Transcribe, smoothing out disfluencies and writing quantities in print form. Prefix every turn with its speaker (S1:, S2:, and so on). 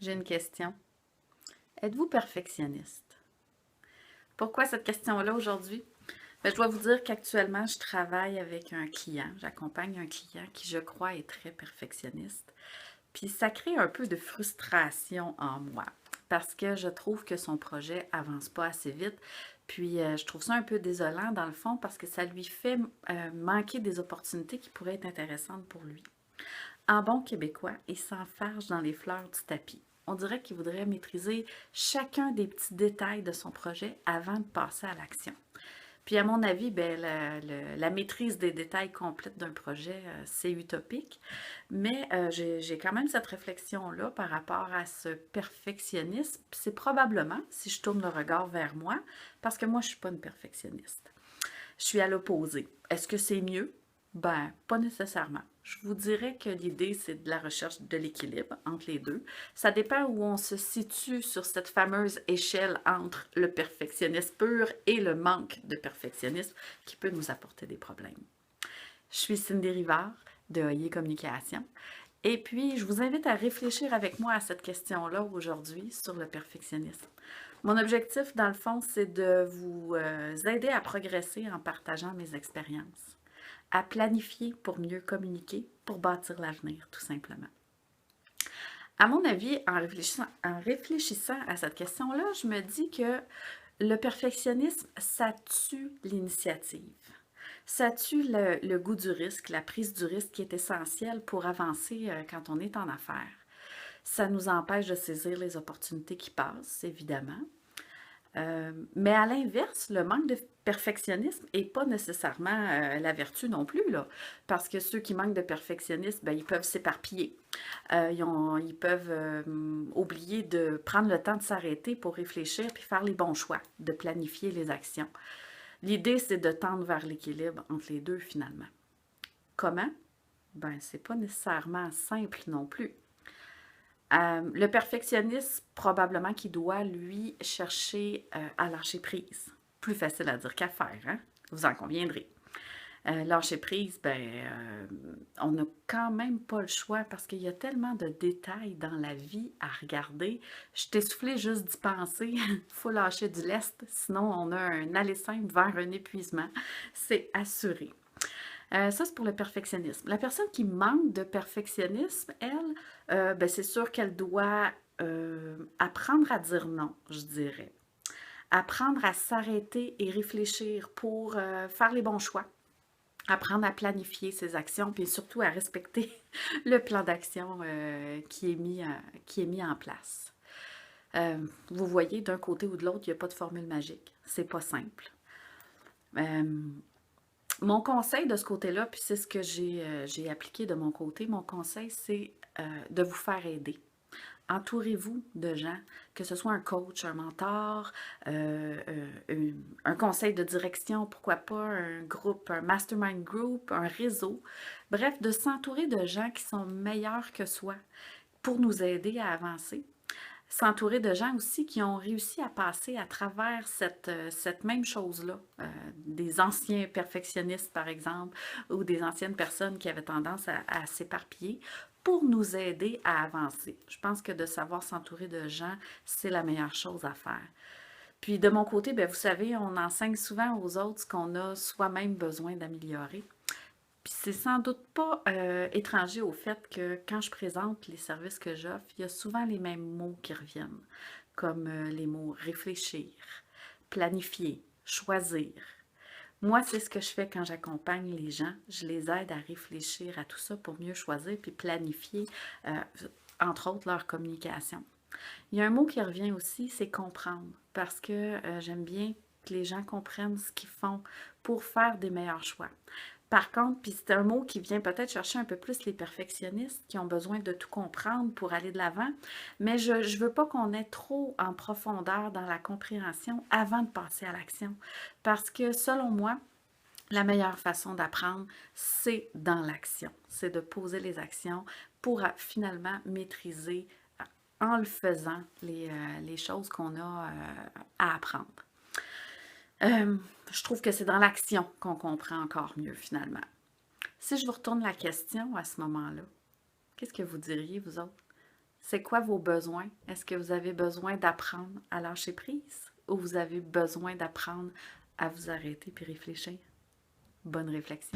S1: J'ai une question. Êtes-vous perfectionniste? Pourquoi cette question-là aujourd'hui? Je dois vous dire qu'actuellement, je travaille avec un client. J'accompagne un client qui, je crois, est très perfectionniste. Puis ça crée un peu de frustration en moi parce que je trouve que son projet avance pas assez vite. Puis je trouve ça un peu désolant dans le fond parce que ça lui fait manquer des opportunités qui pourraient être intéressantes pour lui. En bon québécois, il s'enfarge dans les fleurs du tapis. On dirait qu'il voudrait maîtriser chacun des petits détails de son projet avant de passer à l'action. Puis à mon avis, ben, la maîtrise des détails complète d'un projet, c'est utopique. Mais j'ai quand même cette réflexion-là par rapport à ce perfectionnisme. C'est probablement, si je tourne le regard vers moi, parce que moi, je ne suis pas une perfectionniste. Je suis à l'opposé. Est-ce que c'est mieux? Ben, pas nécessairement. Je vous dirais que l'idée, c'est de la recherche de l'équilibre entre les deux. Ça dépend où on se situe sur cette fameuse échelle entre le perfectionnisme pur et le manque de perfectionnisme qui peut nous apporter des problèmes. Je suis Cindy Rivard de Oyer Communication. Et puis, je vous invite à réfléchir avec moi à cette question-là aujourd'hui sur le perfectionnisme. Mon objectif, dans le fond, c'est de vous aider à progresser en partageant mes expériences, à planifier pour mieux communiquer, pour bâtir l'avenir, tout simplement. À mon avis, en réfléchissant à cette question-là, je me dis que le perfectionnisme, ça tue l'initiative. Ça tue le goût du risque, la prise du risque qui est essentielle pour avancer quand on est en affaires. Ça nous empêche de saisir les opportunités qui passent, évidemment. Mais à l'inverse, le manque de perfectionnisme n'est pas nécessairement la vertu non plus, là, parce que ceux qui manquent de perfectionnisme, ben, ils peuvent s'éparpiller. Ils peuvent oublier de prendre le temps de s'arrêter pour réfléchir puis faire les bons choix, de planifier les actions. L'idée, c'est de tendre vers l'équilibre entre les deux, finalement. Comment? Ben, c'est pas nécessairement simple non plus. Le perfectionniste, probablement qu'il doit, lui, chercher à lâcher prise. Plus facile à dire qu'à faire, hein? Vous en conviendrez. Lâcher prise, on n'a quand même pas le choix parce qu'il y a tellement de détails dans la vie à regarder. Je t'ai soufflé juste d'y penser. Il faut lâcher du lest, sinon on a un aller simple vers un épuisement. C'est assuré. Ça, c'est pour le perfectionnisme. La personne qui manque de perfectionnisme, elle, ben, c'est sûr qu'elle doit apprendre à dire non, je dirais. Apprendre à s'arrêter et réfléchir pour faire les bons choix. Apprendre à planifier ses actions, puis surtout à respecter le plan d'action qui est mis en place. Vous voyez, d'un côté ou de l'autre, il n'y a pas de formule magique. C'est pas simple. Euh, Mon conseil de ce côté-là, puis c'est ce que j'ai appliqué de mon côté, mon conseil, c'est de vous faire aider. Entourez-vous de gens, que ce soit un coach, un mentor, un conseil de direction, pourquoi pas un groupe, un mastermind group, un réseau. Bref, de s'entourer de gens qui sont meilleurs que soi pour nous aider à avancer. S'entourer de gens aussi qui ont réussi à passer à travers cette même chose-là. Des anciens perfectionnistes, par exemple, ou des anciennes personnes qui avaient tendance à s'éparpiller pour nous aider à avancer. Je pense que de savoir s'entourer de gens, c'est la meilleure chose à faire. Puis de mon côté, bien, vous savez, on enseigne souvent aux autres ce qu'on a soi-même besoin d'améliorer. Puis c'est sans doute pas étranger au fait que quand je présente les services que j'offre, il y a souvent les mêmes mots qui reviennent, comme les mots réfléchir, planifier, choisir. Moi, c'est ce que je fais quand j'accompagne les gens. Je les aide à réfléchir à tout ça pour mieux choisir puis planifier, euh, entre autres, leur communication. Il y a un mot qui revient aussi, c'est comprendre, parce que j'aime bien que les gens comprennent ce qu'ils font pour faire des meilleurs choix. Par contre, puis c'est un mot qui vient peut-être chercher un peu plus les perfectionnistes qui ont besoin de tout comprendre pour aller de l'avant, mais je ne veux pas qu'on ait trop en profondeur dans la compréhension avant de passer à l'action. Parce que selon moi, la meilleure façon d'apprendre, c'est dans l'action. C'est de poser les actions pour finalement maîtriser en le faisant les choses qu'on a à apprendre. Euh, je trouve que c'est dans l'action qu'on comprend encore mieux finalement. Si je vous retourne la question à ce moment-là, qu'est-ce que vous diriez, vous autres? C'est quoi vos besoins? Est-ce que vous avez besoin d'apprendre à lâcher prise ou vous avez besoin d'apprendre à vous arrêter puis réfléchir? Bonne réflexion.